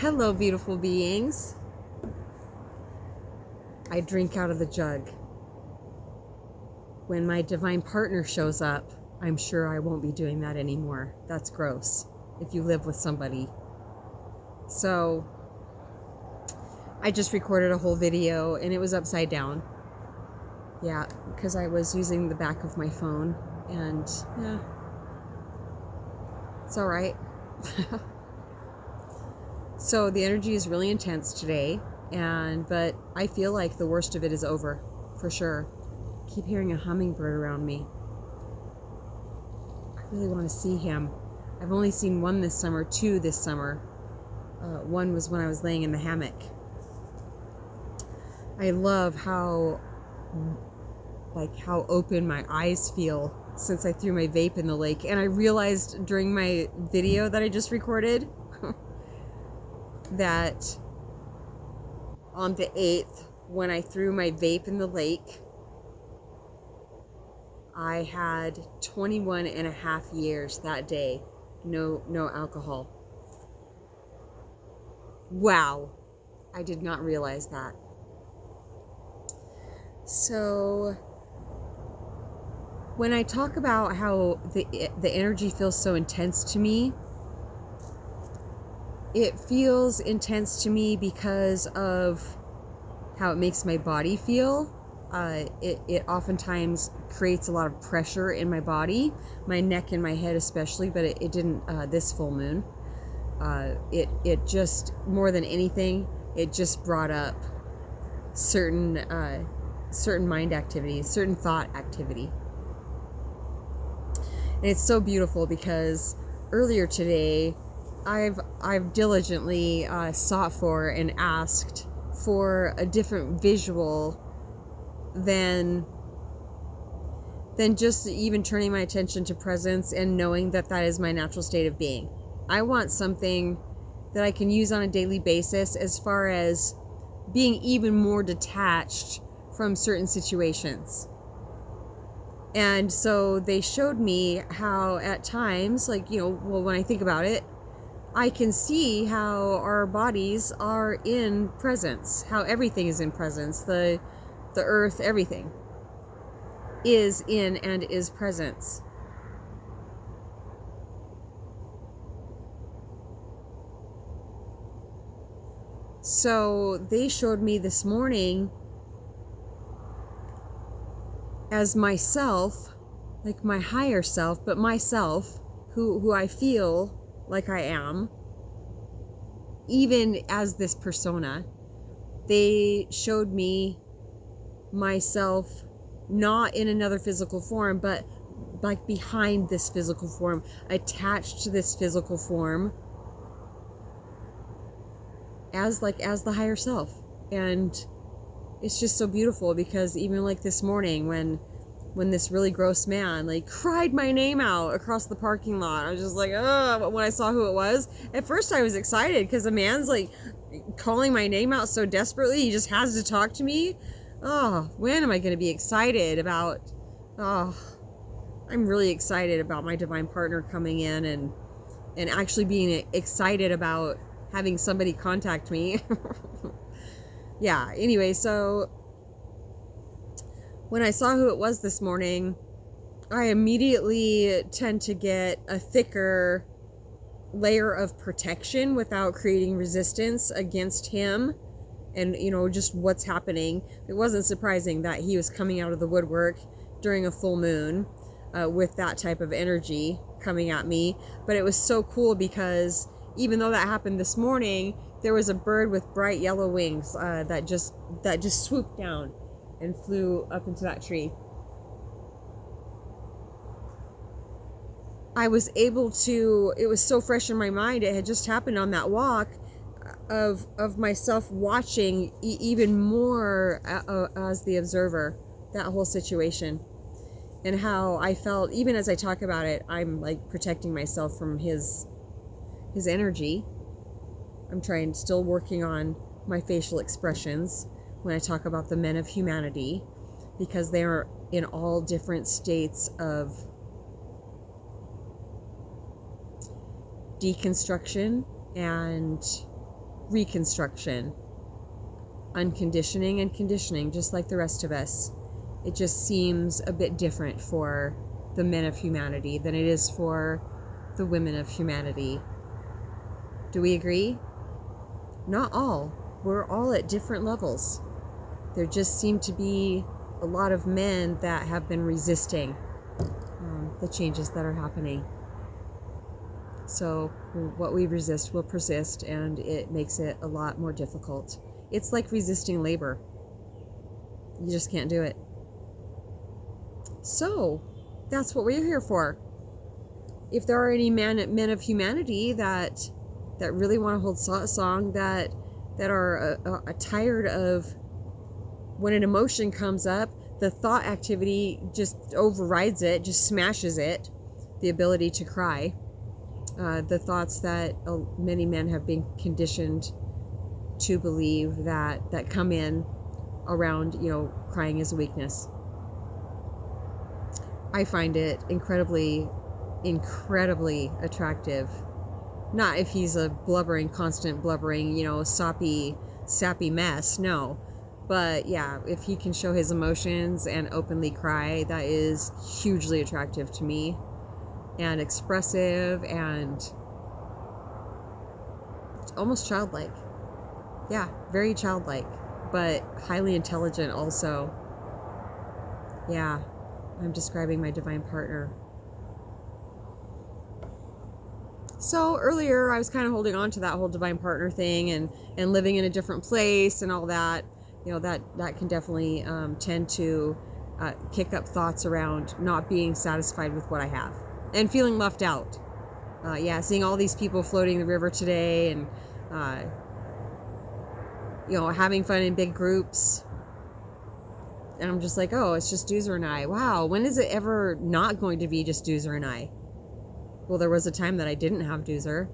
Hello, beautiful beings. I drink out of the jug. When my divine partner shows up, I'm sure I won't be doing that anymore. That's gross if you live with somebody. So I just recorded a whole video and it was upside down. Yeah, because I was using the back of my phone and yeah, it's all right. So the energy is really intense today, but I feel like the worst of it is over, for sure. I keep hearing a hummingbird around me. I really want to see him. I've only seen one this summer, two this summer. One was when I was laying in the hammock. I love how open my eyes feel since I threw my vape in the lake. And I realized during my video that I just recorded that on the 8th, when I threw my vape in the lake, I had 21 and a half years that day. No alcohol. Wow. I did not realize that. So when I talk about how the energy feels so intense to me, it feels intense to me because of how it makes my body feel. It oftentimes creates a lot of pressure in my body, my neck and my head especially, but it didn't this full moon. It just, more than anything, it just brought up certain mind activities, certain thought activity. And it's so beautiful because earlier today, I've diligently sought for and asked for a different visual than just even turning my attention to presence and knowing that that is my natural state of being. I want something that I can use on a daily basis as far as being even more detached from certain situations. And so they showed me how at times, when I think about it, I can see how our bodies are in presence, how everything is in presence, the earth, everything is in and is presence. So they showed me this morning as myself, like my higher self, but myself, who I feel like I am, even as this persona. They showed me myself not in another physical form, but like behind this physical form, attached to this physical form as the higher self. And it's just so beautiful because even like this morning when this really gross man cried my name out across the parking lot, I was just like, oh, when I saw who it was. At first I was excited because the man's calling my name out so desperately. He just has to talk to me. Oh, when am I going to be excited about, I'm really excited about my divine partner coming in and actually being excited about having somebody contact me. Yeah, anyway, so when I saw who it was this morning, I immediately tend to get a thicker layer of protection without creating resistance against him and, just what's happening. It wasn't surprising that he was coming out of the woodwork during a full moon with that type of energy coming at me. But it was so cool because even though that happened this morning, there was a bird with bright yellow wings that just swooped down and flew up into that tree. I was able to, it was so fresh in my mind, it had just happened on that walk of myself watching even more as the observer, that whole situation. And how I felt, even as I talk about it, I'm protecting myself from his energy. I'm still working on my facial expressions when I talk about the men of humanity, because they are in all different states of deconstruction and reconstruction, unconditioning and conditioning, just like the rest of us. It just seems a bit different for the men of humanity than it is for the women of humanity. Do we agree? Not all. We're all at different levels. There just seem to be a lot of men that have been resisting the changes that are happening. So what we resist will persist, and it makes it a lot more difficult. It's like resisting labor. You just can't do it. So that's what we're here for. If there are any men of humanity that really want to hold satsang, that are tired of when an emotion comes up, the thought activity just overrides it, just smashes it, the ability to cry. The thoughts that many men have been conditioned to believe that come in around, crying is a weakness. I find it incredibly attractive. Not if he's a constant blubbering, sappy mess, no. But yeah, if he can show his emotions and openly cry, that is hugely attractive to me, and expressive and almost childlike. Yeah, very childlike, but highly intelligent also. Yeah, I'm describing my divine partner. So earlier I was kind of holding on to that whole divine partner thing and living in a different place and all that. That can definitely tend to kick up thoughts around not being satisfied with what I have and feeling left out. Seeing all these people floating the river today and, having fun in big groups. And I'm just like, oh, it's just Doozer and I. Wow, when is it ever not going to be just Doozer and I? Well, there was a time that I didn't have Doozer.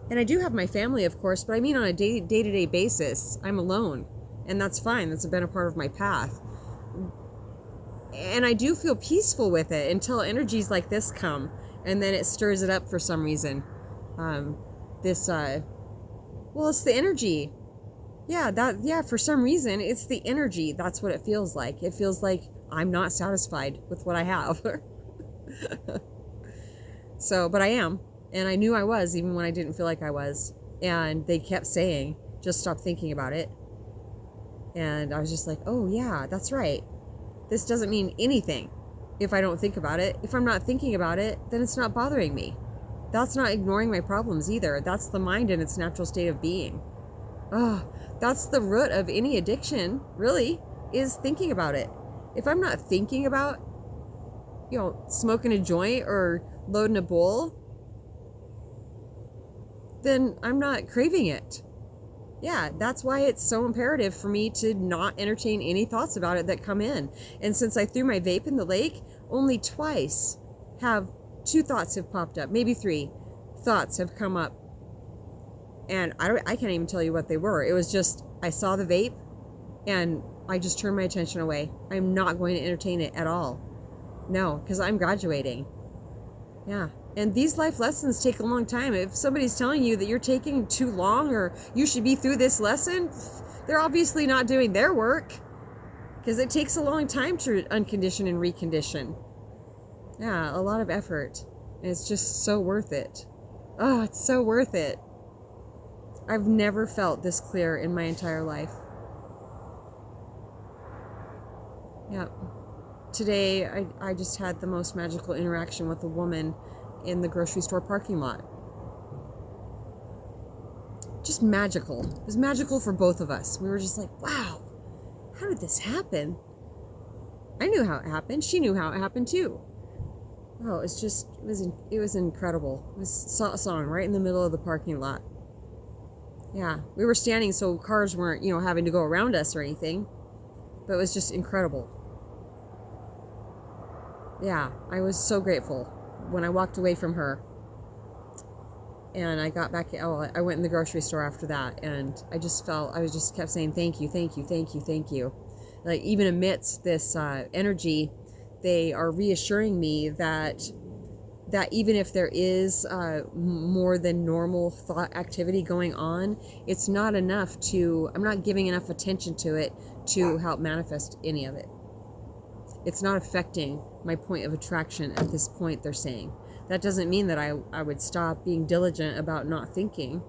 And I do have my family, of course, but I mean on a day-to-day basis, I'm alone. And that's fine. That's been a part of my path. And I do feel peaceful with it until energies like this come. And then it stirs it up for some reason. It's the energy. For some reason, it's the energy. That's what it feels like. It feels like I'm not satisfied with what I have. But I am. And I knew I was, even when I didn't feel like I was. And they kept saying, just stop thinking about it. And I was just like, oh yeah, that's right. This doesn't mean anything if I don't think about it. If I'm not thinking about it, then it's not bothering me. That's not ignoring my problems either. That's the mind in its natural state of being. That's the root of any addiction, really, is thinking about it. If I'm not thinking about, smoking a joint or loading a bowl, then I'm not craving it. Yeah, that's why it's so imperative for me to not entertain any thoughts about it that come in. And since I threw my vape in the lake, only twice have 2 thoughts have popped up, maybe 3 thoughts have come up. And I can't even tell you what they were. It was just, I saw the vape and I just turned my attention away. I'm not going to entertain it at all. No, because I'm graduating. Yeah. And these life lessons take a long time. If somebody's telling you that you're taking too long or you should be through this lesson, they're obviously not doing their work, because it takes a long time to uncondition and recondition. Yeah, a lot of effort. And it's just so worth it. Oh, it's so worth it. I've never felt this clear in my entire life. Yeah. Today, I just had the most magical interaction with a woman in the grocery store parking lot. Just magical. It was magical for both of us. We were just like, wow, how did this happen? I knew how it happened. She knew how it happened too. Oh, it was incredible. It was a song right in the middle of the parking lot. Yeah, we were standing so cars weren't, having to go around us or anything, but it was just incredible. Yeah, I was so grateful when I walked away from her. And I got back, I went in the grocery store after that, and I just kept saying, thank you, thank you, thank you, thank you. Like, even amidst this energy, they are reassuring me that that even if there is more than normal thought activity going on, it's not enough to, I'm not giving enough attention to it to help manifest any of it. It's not affecting my point of attraction at this point, they're saying. That doesn't mean that I would stop being diligent about not thinking,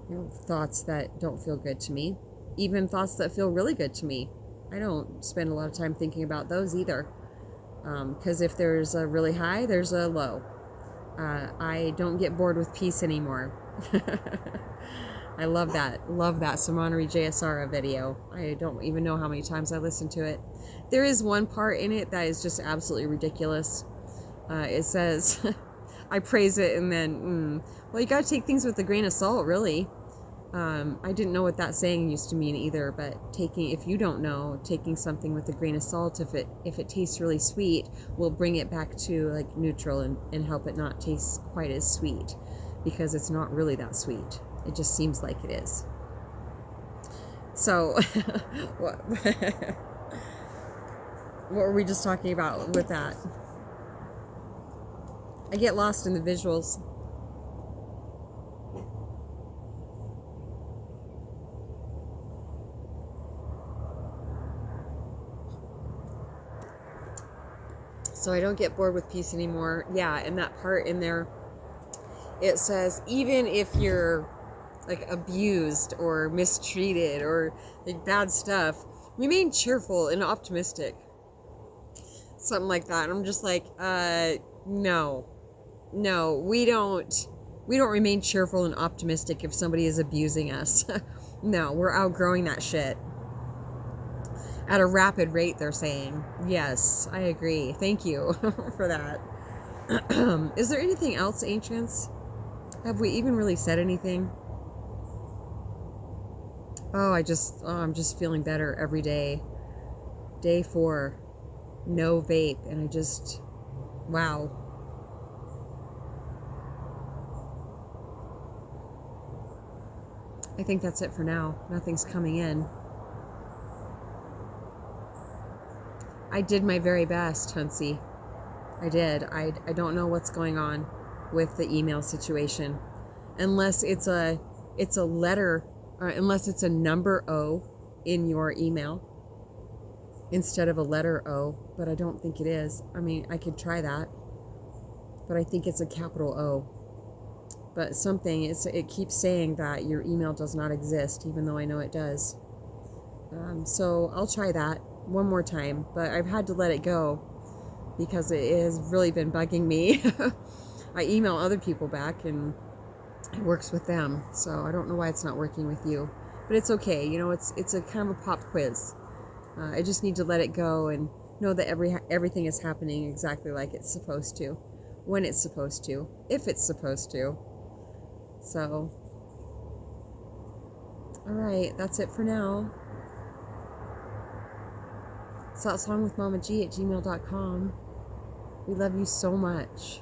you know, thoughts that don't feel good to me, even thoughts that feel really good to me. I don't spend a lot of time thinking about those either. Because if there's a really high, there's a low. I don't get bored with peace anymore. I love that. Love that Samanari JSR video. I don't even know how many times I listened to it. There is one part in it that is just absolutely ridiculous. It says, I praise it and then, well, you got to take things with a grain of salt, really. I didn't know what that saying used to mean either, but if you don't know, taking something with a grain of salt, if it tastes really sweet, will bring it back to like neutral and help it not taste quite as sweet, because it's not really that sweet. It just seems like it is. So, what were we just talking about with that? I get lost in the visuals. So I don't get bored with peace anymore. Yeah, and that part in there, it says, even if you're like abused or mistreated or like bad stuff, remain cheerful and optimistic. Something like that. And I'm just like, no, we don't remain cheerful and optimistic if somebody is abusing us. No, we're outgrowing that shit. At a rapid rate, they're saying. Yes, I agree. Thank you for that. Is there anything else, Ancients? Have we even really said anything? Oh, I'm just feeling better every day. Day 4. No vape. And wow. I think that's it for now. Nothing's coming in. I did my very best, Huntsy. I did. I don't know what's going on with the email situation. Unless it's a letter, or unless it's a number O in your email instead of a letter O, but I don't think it is. I mean, I could try that, but I think it's a capital O. But it keeps saying that your email does not exist, even though I know it does. So I'll try that one more time, but I've had to let it go because it has really been bugging me. I email other people back and it works with them, so I don't know why it's not working with you, but it's okay. You know, it's a kind of a pop quiz. I just need to let it go and know that everything is happening exactly like it's supposed to, when it's supposed to, if it's supposed to. So, all right, that's it for now. satsangwithmamaji@gmail.com. We love you so much.